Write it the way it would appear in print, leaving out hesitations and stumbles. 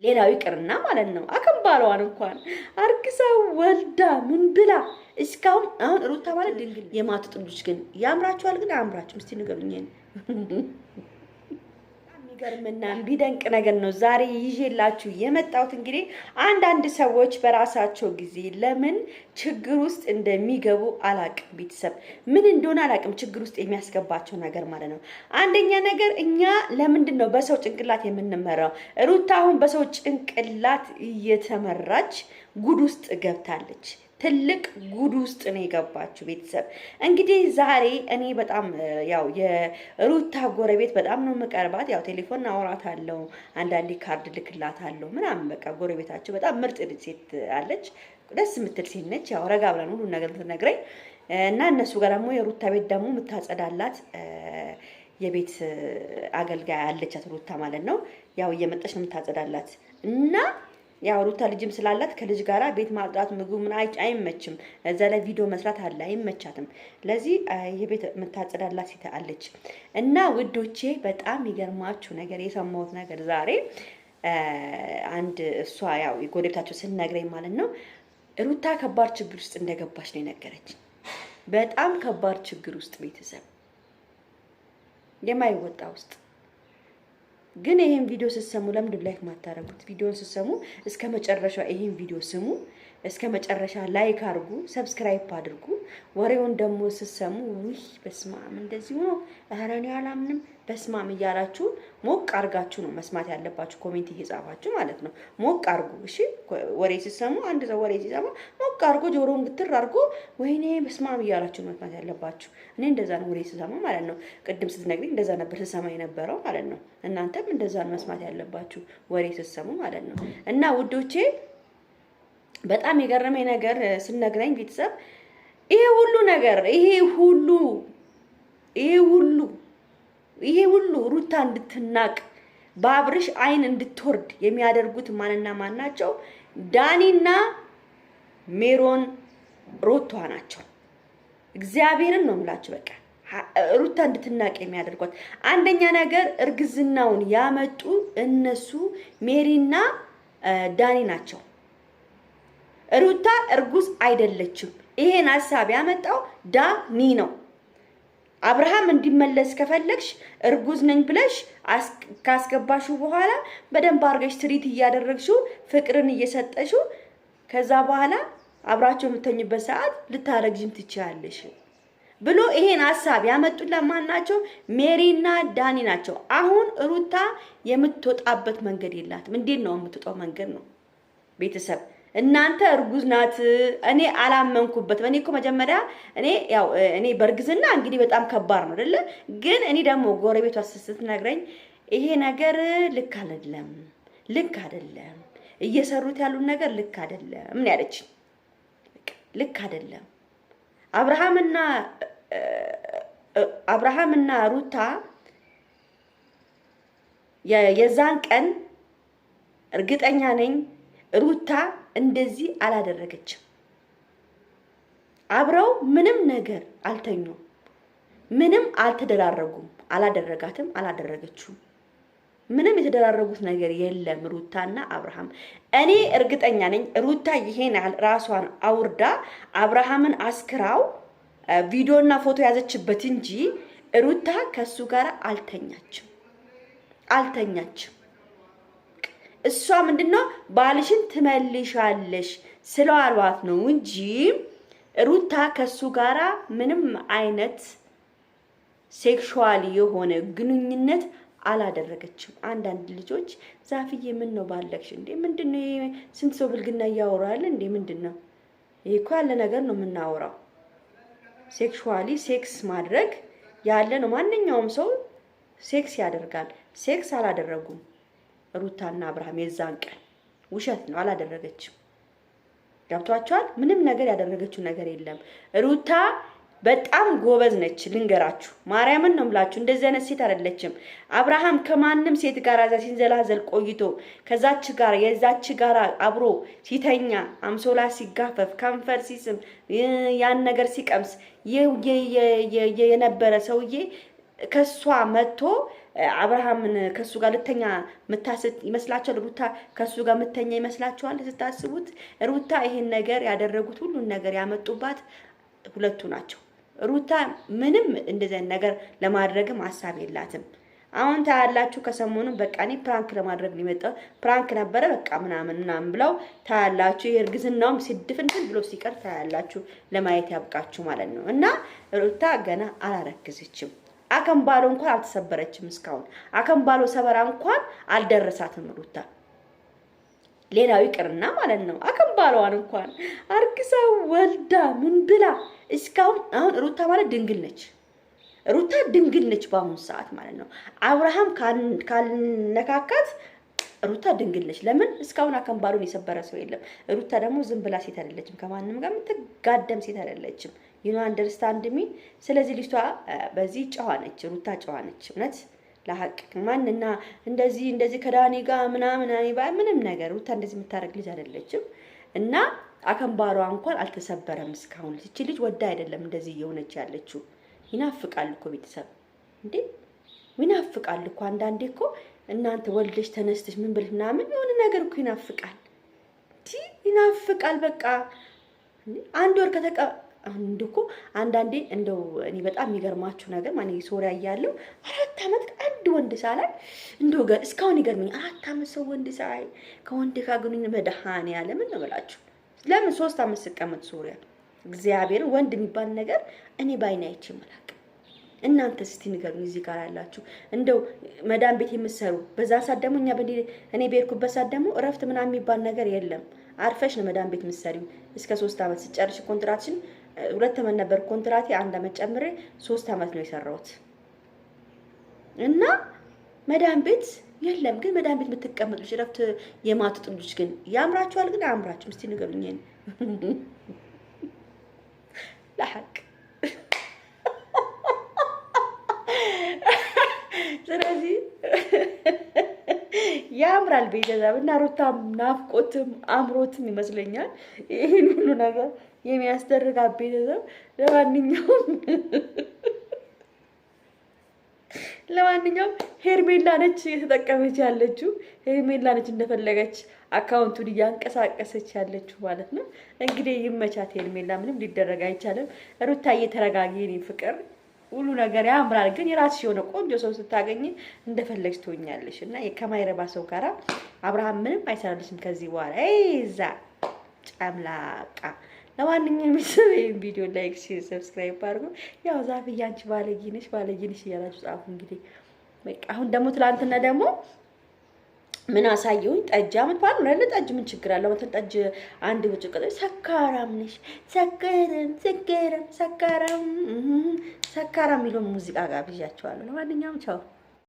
ሌላው ይቅርና ማለት ነው አከምባሏን እንኳን አርግዛ ወልዳ ምን ብላ እስካሁን አሁን ሩታ ማለት ድንግል የማትጡ ልጆች ግን ያምራችኋል ግን አያምራችሁም? እስቲ ንገሩኝ። የሚገርምና ቢደንቅ ነገር ነው ዛሬ ይዤላችሁ የመጣሁት። እንግዲህ አንዳንድ ሰዎች በራሳቸው ጊዜ ለምን ችግር ውስጥ እንደሚገቡ አላቅም። ቤተሰብ ምን እንደሆነ አላቅም፣ ችግር ውስጥ የሚያስገባቸው ነገር ማለት ነው። አንደኛ ነገር እኛ ለምንድን ነው በሰው ጭንቅላት የምንመራው? ሩታ አሁን በሰው ጭንቅላት እየተመራች ጉድ ውስጥ ገብታለች። ትልቅ ጉድ ውስጥ ነው የገባችሁ ቤተሰብ። እንግዲህ ዛሬ እኔ በጣም ያው የሩታ ጎረቤት በጣም ነው የምቀርባት። ያው ቴሌፎን አወራታለሁ፣ አንዳንዴ ካርድ ልክላታለሁ ምናምን። በቃ ጎረቤታቸው በጣም ምርጥ ሴት አለች፣ ደስ የምትል ሴት ነች። ያው ረጋ ብለን ሁሉ ነገር ትነግረኝ እና እነሱ ጋር ደግሞ የሩታ ቤት ደግሞ የምታጸዳላት የቤት አገልጋይ አለቻት ሩታ ማለት ነው። ያው እየመጣች ነው የምታጸዳላት እና ያው ሩታ ልጅም ስላላት ከልጅ ጋራ ቤት ማጽዳት ምግብ ምን አይመችም። እዛ ላይ ቪዲዮ መስራት አለ አይመቻትም። ለዚህ የቤት የምታጸዳላት ሴት አለች እና ውዶቼ በጣም ይገርማችሁ ነገር የሰማሁት ነገር ዛሬ አንድ እሷ ያው የጎረቤታቸው ስነግረኝ ማለት ነው ሩታ ከባድ ችግር ውስጥ እንደገባች ነው የነገረች። በጣም ከባድ ችግር ውስጥ ቤተሰብ የማይወጣ ውስጥ ግን ይሄን ቪዲዮ ስትሰሙ ለምንድን ላይክ ማታረጉት? ቪዲዮን ስትሰሙ እስከ መጨረሻ ይሄን ቪዲዮ ስሙ፣ እስከ መጨረሻ ላይክ አድርጉ፣ ሰብስክራይብ አድርጉ። ወሬውን ደግሞ ስትሰሙ ውይ በስማም እንደዚህ ነው ኧረ እኔ አላምንም በስማም እያላችሁ ሞቅ አርጋችሁ ነው መስማት ያለባችሁ። ኮሜንት እየጻፋችሁ ማለት ነው። ሞቅ አርጉ እሺ። ወሬ ስትሰሙ አንድ ሰው ወሬ ሲሰማ ሞቅ አርጎ ጆሮውን ግትር አርጎ ወይኔ በስማም እያላችሁ መስማት ያለባችሁ። እኔ እንደዛ ነው ወሬ ስሰማ ማለት ነው። ቅድም ስትነግሪኝ እንደዛ ነበር ስሰማ የነበረው ማለት ነው። እናንተም እንደዛ ነው መስማት ያለባችሁ ወሬ ስትሰሙ ማለት ነው። እና ውዶቼ በጣም የገረመኝ ነገር ስነግረኝ ቤተሰብ ይሄ ሁሉ ነገር ይሄ ሁሉ ሩታ እንድትናቅ በአብርሽ አይን እንድትወርድ የሚያደርጉት ማንና ማን ናቸው? ዳኒና ሜሮን ሩታ ናቸው። እግዚአብሔርን ነው የምላችሁ። በቃ ሩታ እንድትናቅ የሚያደርጓት አንደኛ ነገር እርግዝናውን ያመጡ እነሱ ሜሪና ዳኒ ናቸው። ሩታ እርጉዝ አይደለችም። ይሄን ሐሳብ ያመጣው ዳኒ ነው። አብርሃም እንዲመለስ ከፈለግሽ እርጉዝ ነኝ ብለሽ ካስገባሽው በኋላ በደንብ አርገሽ ትሪት እያደረግሽው ፍቅርን እየሰጠሽው ከዛ በኋላ አብራቸው የምትተኝበት ሰዓት ልታረግዥም ትችያለሽ ብሎ ይሄን ሐሳብ ያመጡላት ማን ናቸው? ሜሪና ዳኒ ናቸው። አሁን ሩታ የምትወጣበት መንገድ የላትም። እንዴት ነው የምትወጣው መንገድ ነው ቤተሰብ? እናንተ እርጉዝ ናት እኔ አላመንኩበትም። እኔ እኮ መጀመሪያ እኔ በእርግዝና እንግዲህ በጣም ከባድ ነው አይደለ? ግን እኔ ደግሞ ጎረቤቷ ስትነግረኝ ይሄ ነገር ልክ አይደለም እየሰሩት ያሉት ነገር ልክ አይደለም ምን ያለች ልክ አይደለም። አብርሃምና ሩታ የዛን ቀን እርግጠኛ ነኝ ሩታ እንደዚህ አላደረገችም። አብረው ምንም ነገር አልተኙም፣ ምንም አልተደራረጉም። አላደረጋትም፣ አላደረገችውም። ምንም የተደራረጉት ነገር የለም ሩታና አብርሃም። እኔ እርግጠኛ ነኝ ሩታ ይሄን ራሷን አውርዳ አብርሃምን አስክራው ቪዲዮና ፎቶ ያዘችበት እንጂ ሩታ ከሱ ጋር አልተኛችም። እሷ ምንድነው ባልሽን ትመልሻለሽ ስለዋሏት ነው እንጂ ሩታ ከሱ ጋራ ምንም አይነት ሴክሹዋል የሆነ ግንኙነት አላደረገችም። አንዳንድ ልጆች ዛፍዬ ምን ነው ባለክሽ እንዴ? ምንድነው ስንት ሰው ብልግና ያወራል እንዴ? ምንድነው ይሄ? እኮ ያለ ነገር ነው የምናወራው። ሴክሹዋሊ ሴክስ ማድረግ ያለ ነው። ማንኛውም ሰው ሴክስ ያደርጋል። ሴክስ አላደረጉም ሩታና አብርሃም የዛን ቀን። ውሸት ነው፣ አላደረገችም። ገብቷቸዋል። ምንም ነገር ያደረገችው ነገር የለም። ሩታ በጣም ጎበዝ ነች። ልንገራችሁ፣ ማርያምን ነው የምላችሁ። እንደዚህ አይነት ሴት አይደለችም። አብርሃም ከማንም ሴት ጋር ሲንዘላዘል ቆይቶ ከዛች ጋር የዛች ጋር አብሮ ሲተኛ አምሶላ ሲጋፈፍ ከንፈር ሲስም ያን ነገር ሲቀምስ የነበረ ሰውዬ ከሷ መጥቶ አብርሃምን ከሱ ጋር ልተኛ ምታስት ይመስላችኋል? ሩታ ከሱ ጋር ምተኛ ይመስላችኋል? ስታስቡት ሩታ ይሄን ነገር ያደረጉት ሁሉን ነገር ያመጡባት ሁለቱ ናቸው። ሩታ ምንም እንደዚህ ነገር ለማድረግም ሐሳብ የላትም። አሁን ታያላችሁ ከሰሞኑን በቃ እኔ ፕራንክ ለማድረግ ነው የመጣው ፕራንክ ነበረ በቃ ምናምን ብለው ታያላችሁ። የእርግዝናውም ሲድፍንትን ብሎ ሲቀር ታያላችሁ። ለማየት ያብቃችሁ ማለት ነው። እና ሩታ ገና አላረግዝችም። አከምባሎ እንኳን አልተሰበረችም እስካሁን። አከምባሎ ሰበራ እንኳን አልደረሳትም ሩታ። ሌላው ይቅርና ማለት ነው አከምባሎዋን እንኳን አርግዛ ወልዳ ምን ብላ እስካሁን አሁን ሩታ ማለት ድንግል ነች። ሩታ ድንግል ነች በአሁኑ ሰዓት ማለት ነው። አብርሃም ካልነካካት ሩታ ድንግል ነች። ለምን እስካሁን አከምባሎን የሰበረ ሰው የለም። ሩታ ደግሞ ዝም ብላ ሴት አይደለችም። ከማንም ጋር የምትጋደም ሴት አይደለችም። ዩ ኖ አንደርስታንድ ሚ። ስለዚህ ልጅቷ በዚህ ጨዋ ነች። ሩታ ጨዋ ነች። እውነት ለሐቅ ማንና እንደዚህ ከዳኒ ጋር ምናምን ምንም ነገር ሩታ እንደዚህ የምታረግ ልጅ አይደለችም። እና አከምባሏ እንኳን አልተሰበረም እስካሁን። እቺ ልጅ ወዳ አይደለም እንደዚህ እየሆነች ያለችው። ይናፍቃል እኮ ቤተሰብ እንዴ ይናፍቃል እኮ አንዳንዴ እኮ እናንተ ወልደሽ ተነስተሽ ምን ብለሽ ምናምን የሆነ ነገር እኮ ይናፍቃል። ይናፍቃል በቃ አንድ ወር እኮ አንዳንዴ እንደው እኔ በጣም የሚገርማችሁ ነገር ማለት ሶሪያ እያለሁ 4 አመት አንድ ወንድ ሳላይ እንደው እስካሁን ይገርመኝ 4 አመት ሰው ወንድ ሳይ ከወንድ ጋር ግንኙነት መድኃኒዓለም ነው ብላችሁ ለምን 3 አመት ስቀመጥ ሶሪያ እግዚአብሔር ወንድ የሚባል ነገር እኔ ባይኔ አይቼ መላክ። እናንተ እስቲ ንገሩኝ እዚህ ጋር ያላችሁ እንደው መዳም ቤት የምትሰሩ በዛ ሰዓት ደግሞ እኔ በሄድኩበት ሰዓት ደግሞ እረፍት ምናምን የሚባል ነገር የለም። አርፈሽ ነው መዳም ቤት የምትሰሪው እስከ 3 አመት ሲጨርሽ ኮንትራትሽን 2 አመት ነበር ኮንትራቴ 1 አመት ጨምሬ 3 አመት ነው የሰራሁት። እና መዳም ቤት የለም ግን መዳም ቤት የምትቀመጡ እረፍት የማትጡ ልጆች ግን ያምራችኋል ግን አያምራችሁም? እስቲ ንገሩኝ ለሐቅ። ስለዚህ ያምራል ቤተሰብ እና ሩታም ናፍቆትም አምሮትም ይመስለኛል ይሄን ሁሉ ነገር የሚያስደርጋት ቤተሰብ። ለማንኛውም ሄርሜላ ነች እየተጠቀመች ያለችው። ሄርሜላ ነች እንደፈለገች አካውንቱን እያንቀሳቀሰች ያለችው ማለት ነው። እንግዲህ ይመቻት ሄርሜላ፣ ምንም ሊደረግ አይቻልም። ሩታ እየተረጋጊ የኔ ፍቅር ሁሉ ነገር ያምራል። ግን የራስሽ የሆነ ቆንጆ ሰው ስታገኝ እንደፈለግሽ ትሆኛለሽ። እና ከማይረባ ሰው ጋራ አብርሃም ምንም አይሰራልሽም ከዚህ በኋላ እዛ ጨምላቃ። ለማንኛውም ይሄን ቪዲዮ ላይክ፣ ሼር፣ ሰብስክራይብ አድርጉ። ያው ዛፍዬ አንቺ ባለጌ ነሽ እያላችሁ ጻፉ። እንግዲህ በቃ አሁን ደግሞ ትላንትና ደግሞ ምን አሳየውኝ? ጠጅ አመት ባል ነው አይደል? ጠጅ ምን ችግር አለው? መተን ጠጅ አንድ ብርጭቆ ሰካራም ነሽ ሰካራም የሚለውን ሙዚቃ ጋብዣቸዋለሁ። ለማንኛውም ቻው።